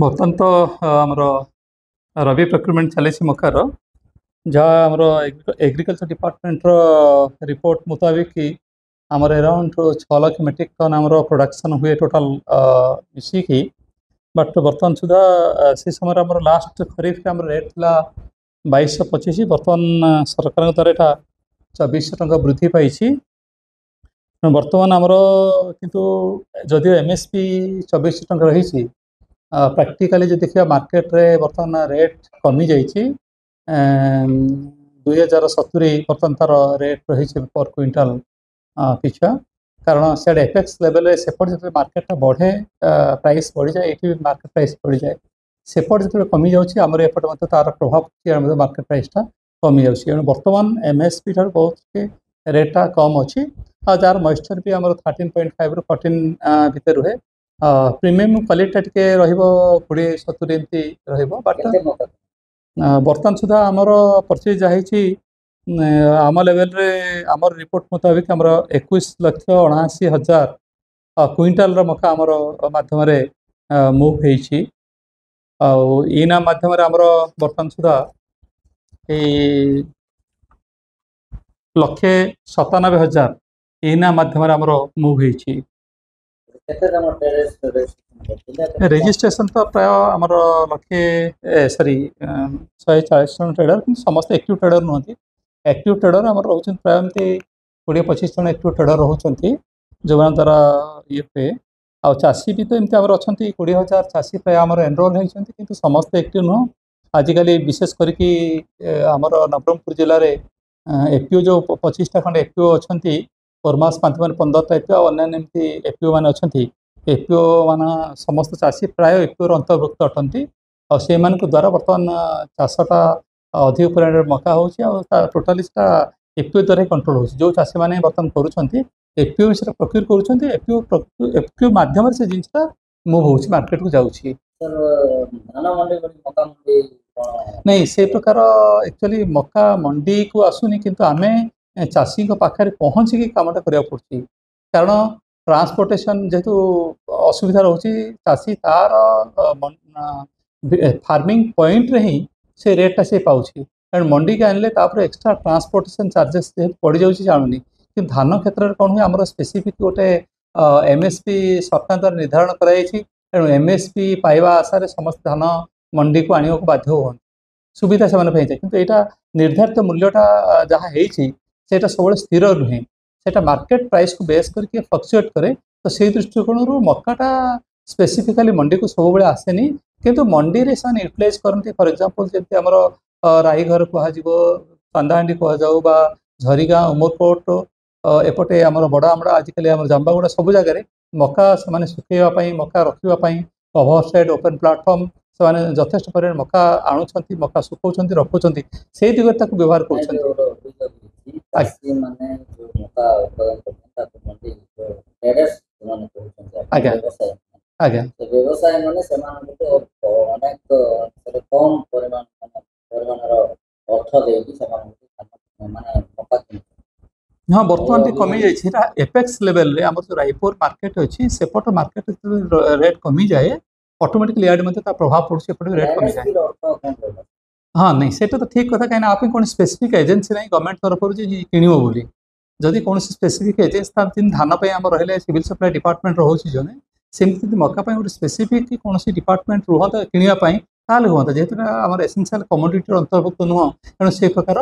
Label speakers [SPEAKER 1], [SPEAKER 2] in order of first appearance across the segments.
[SPEAKER 1] बर्तमान तो आमर रवि प्रोक्यूरमेंट चली मकार जहाँ आमर एग्रीकल्चर डिपार्टमेंट रिपोर्ट मुताबिक कि आमर अराउंड 6 लाख मेट्रिक टन आमर प्रोडक्शन हुए टोटाल मिसिकी बट बर्तमान सुधा से समय आमर लास्ट खरीफ आम रेट था 2225 बर्तमान सरकार द्वारा यहाँ 2400 टंका वृद्धि पाई बर्तमान आमर किंतु जदिव एमएसपी 2400 टंका रही प्रैक्टिकली जो देखिए मार्केट रे बर्तमान रेट कमी जाइए 2070 बर्तमान तार रेट रही पर क्विंटाल पिछा कारण से एपेक्स लेवल सेपट जो मार्केट बढ़े प्राइस बढ़ी जाए ये मार्केट प्राइस बढ़ी जाए सेपट जो कमी जाऊँगी आमर एपटे तार प्रभाव मार्केट प्राइसटा कमी जाऊँगी बर्तमान एमएसपी ठार बहुत रेटा कम अच्छी जार मॉइस्चर भी आम 13.5 ରୁ 14 भितर रुहे प्रीमियम क्वालिटी टे रे 20-70 एमती बर्तमान सुधा आमर परचेज जाही आम लेवल रे आमर रिपोर्ट मुताबिक आमर 21,79,000 क्विंटाल मका आमर माध्यम मूव होना माध्यम आमर बर्तमान सुधा 1,97,000 एना माध्यम आमर मूव हो रेजिस्ट्रेशन तो प्राय आमर 140 जन ट्रेडर कि समस्त एक्टिव ट्रेडर नुहति एक्टिव ट्रेडर आमर रोच प्राय एमती 20-25 जन एक्टिव ट्रेडर रोचे जो द्वारा ये पे आ चाषी भी तो एमती आमर अच्छा 20,000 चाषी प्राय आमर एनरोल होती कि समस्त एक्टिव नुह आजिकल विशेष करके आमर नवरंगपुर जिले में एपीओ जो 25टा खंड एपीओ अच्छा परमास माध्यम 15टा एपीओ अन्य एमती एपीओ मान अच्छा एपीओ मान समस्त चाषी प्राय एपीओ अंतर्भुक्त अटंती और से द्वारा बर्तमान चाषटा अधिक परिमाण मका हो टोटाली एपीओ द्वारा कंट्रोल हो जो चाषी मैंने बर्तमान करुँच एपीओ विषय प्रक्योर कर एपीओ माध्यम से जिनसा मूव हो मार्केट को जाऊँगी नहीं से प्रकार एक्चुअली मका मंडी को आसुनी किंतु आमे चाषी पाखे पहुँचिकी कामटा करा पड़ी कारण ट्रांसपोर्टेशन जेहेतु असुविधा रोचे चाषी तार फार्मिंग पॉइंट रे ही से रेटा से पाँच कारण मंडी के आनले एक्स्ट्रा ट्रांसपोर्टेशन चार्जेस जेहतु पड़ जाऊँ जानूनी कि धान क्षेत्र में कौन हुए आम स्पेसिफिक गोटे एमएसपी सरकार द्वारा निर्धारण कर एमएसपी पाइबा आशा समस्त धान मंडी को आने को बाध्य हो सुविधा से किंतु यहाँ निर्धारित मूल्यटा जहाँ होता सब स्थिर नुहे से मार्केट प्राइस को बेस करके फ्लक्चुएट करे तो से दृष्टिकोण मकाटा स्पेसिफिकाली मंडी को सब बड़े आसेनी किंतु मंडी रे से यूटिलाइज करते फॉर एग्जांपल जैसे आमर राईघर कह पांदाहांडी कह झरीगाँ उमरकोट एपटे आमर बड़ आमड़ा आजिकल आम जाम्बागुड़ा सब जगह मका से सुखेवाई मका रखापी कभर साइड ओपन प्लाटफर्म से यथेष्ट परिमाण मका आणुंट मका सुखाऊँ रखुंट से दिगरे व्यवहार कर हाँ बर्तमान कमी जाइए एपेक्स लेवल रे आम जो रायपुर मार्केट अच्छी सेपट मार्केट रेट कमी जाए ऑटोमेटिकली याड प्रभाव पड़े रेट कमी जाए हाँ नहीं से तो ठीक कथा कहीं आप कौन स्पेसिफिक एजेन्सी नहीं गवर्नमेंट तरफ किण बोली जदि कौन स्पेसिफिक एजेन्सी धान आम रही सिविल सप्लाई डिपार्टमेंट रोचे जन सेमती मका गोटे स्पेसिफिक कौन डिपार्टमेंट रुहता किणापी ताल हाँ जेहेतु आम एसेंशियल कमोडिटी अंतर्भुक्त नुह तेणु से प्रकार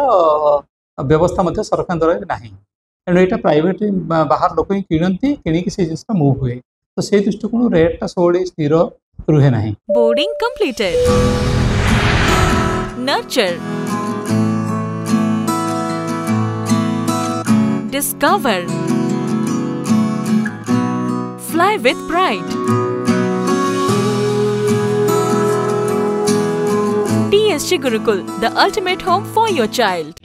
[SPEAKER 1] व्यवस्था सरकार द्वारा ना तेणु यहाँ प्राइवेट बाहर लोक ही किणती किणिकी से जिन मूव हुए तो से दृष्टिकोण रेटा सब स्थिर रुहे ना
[SPEAKER 2] boarding completed Nurture, discover, fly with pride. TSG Gurukul, the ultimate home for your child.